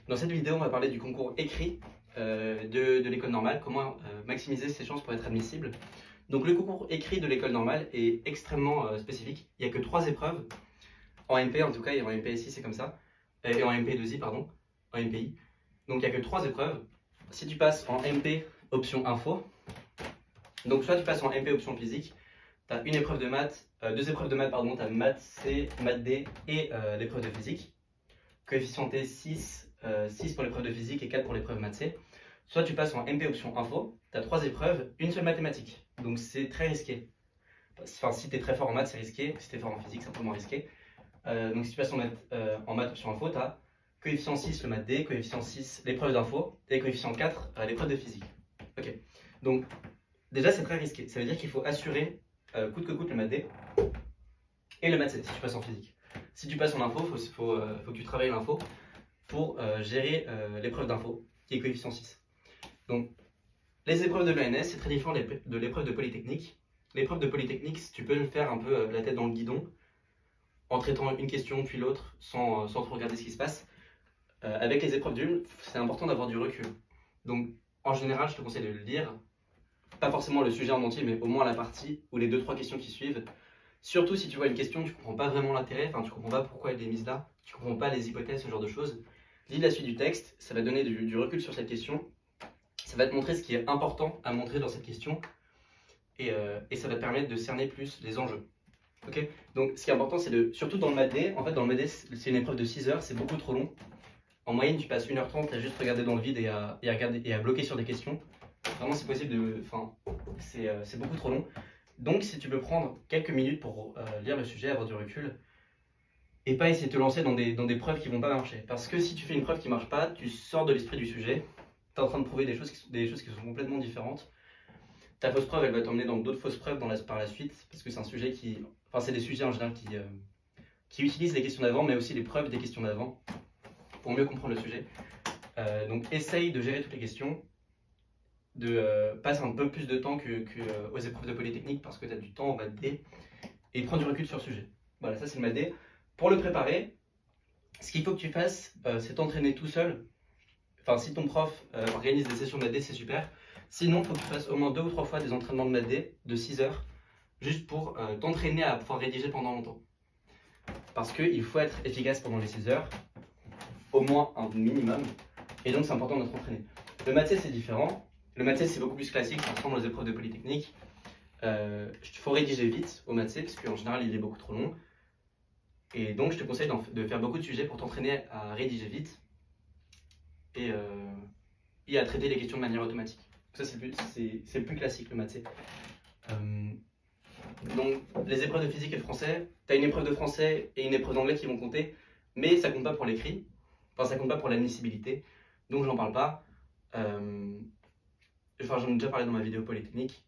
Dans cette vidéo, on va parler du concours écrit de l'école normale, comment maximiser ses chances pour être admissible. Donc le concours écrit de l'école normale est extrêmement spécifique. Il n'y a que 3 épreuves, en MP en tout cas, et en MPSI c'est comme ça, et en MP2I pardon, en MPI. Donc il n'y a que 3 épreuves. Si tu passes en MP option info, donc soit tu passes en MP option physique, tu as une épreuve de maths, 2 épreuves de maths pardon, tu as maths C, maths D et l'épreuve de physique. Coefficient T 6, 6 pour l'épreuve de physique et 4 pour l'épreuve maths C. Soit tu passes en MP option info, tu as 3 épreuves, une seule mathématique. Donc c'est très risqué. Enfin, si tu es très fort en maths, c'est risqué. Si tu es fort en physique, c'est un peu moins risqué. Donc si tu passes en maths option info, tu as coefficient 6 le maths D, coefficient 6 l'épreuve d'info et coefficient 4 l'épreuve de physique. Ok. Donc déjà c'est très risqué. Ça veut dire qu'il faut assurer coûte que coûte le maths D et le maths C si tu passes en physique. Si tu passes en info, il faut que tu travailles l'info pour gérer l'épreuve d'info, qui est coefficient 6. Donc, les épreuves de l'ENS, c'est très différent de l'épreuve de Polytechnique. L'épreuve de Polytechnique, tu peux le faire un peu la tête dans le guidon, en traitant une question puis l'autre, sans trop regarder ce qui se passe. Avec les épreuves d'UM, c'est important d'avoir du recul. Donc, en général, je te conseille de le lire. Pas forcément le sujet en entier, mais au moins la partie ou les 2-3 questions qui suivent. Surtout si tu vois une question, tu comprends pas vraiment l'intérêt, enfin tu comprends pas pourquoi elle est mise là, tu comprends pas les hypothèses, ce genre de choses. Lis la suite du texte, ça va donner du recul sur cette question, ça va te montrer ce qui est important à montrer dans cette question, et ça va te permettre de cerner plus les enjeux. Ok. Donc ce qui est important, c'est surtout dans le maths D, en fait dans le maths D, c'est une épreuve de 6 heures, c'est beaucoup trop long. En moyenne, tu passes 1h30 à juste regarder dans le vide et à bloquer sur des questions. Vraiment, c'est possible de. Enfin, c'est beaucoup trop long. Donc, si tu peux prendre quelques minutes pour lire le sujet, avoir du recul, et pas essayer de te lancer dans des preuves qui vont pas marcher. Parce que si tu fais une preuve qui marche pas, tu sors de l'esprit du sujet, tu es en train de prouver des choses qui sont complètement différentes. Ta fausse preuve, elle va t'emmener dans d'autres fausses preuves par la suite, parce que c'est un sujet qui. Enfin, c'est des sujets en général qui utilisent les questions d'avant, mais aussi les preuves des questions d'avant, pour mieux comprendre le sujet. Donc, essaye de gérer toutes les questions. Passe un peu plus de temps aux épreuves de Polytechnique parce que tu as du temps en maths D et prends du recul sur le sujet. Voilà, ça c'est le maths D. Pour le préparer, ce qu'il faut que tu fasses, c'est t'entraîner tout seul. Enfin, si ton prof organise des sessions de maths D, c'est super. Sinon, il faut que tu fasses au moins 2 ou 3 fois des entraînements de maths D de 6 heures, juste pour t'entraîner à pouvoir rédiger pendant longtemps. Parce qu'il faut être efficace pendant les 6 heures, au moins un minimum, et donc c'est important de s'entraîner. Le maths C, c'est différent. Le maths C, c'est beaucoup plus classique, ça ressemble aux épreuves de Polytechnique. Il faut rédiger vite au maths C, parce qu'en général, il est beaucoup trop long. Et donc, je te conseille de faire beaucoup de sujets pour t'entraîner à rédiger vite et à traiter les questions de manière automatique. Ça, c'est le plus classique, le maths C. Donc, les épreuves de physique et de français, tu as une épreuve de français et une épreuve d'anglais qui vont compter, mais ça compte pas pour l'écrit. Enfin, ça compte pas pour l'admissibilité. Donc, j'en parle pas. Enfin, j'en ai déjà parlé dans ma vidéo Polytechnique.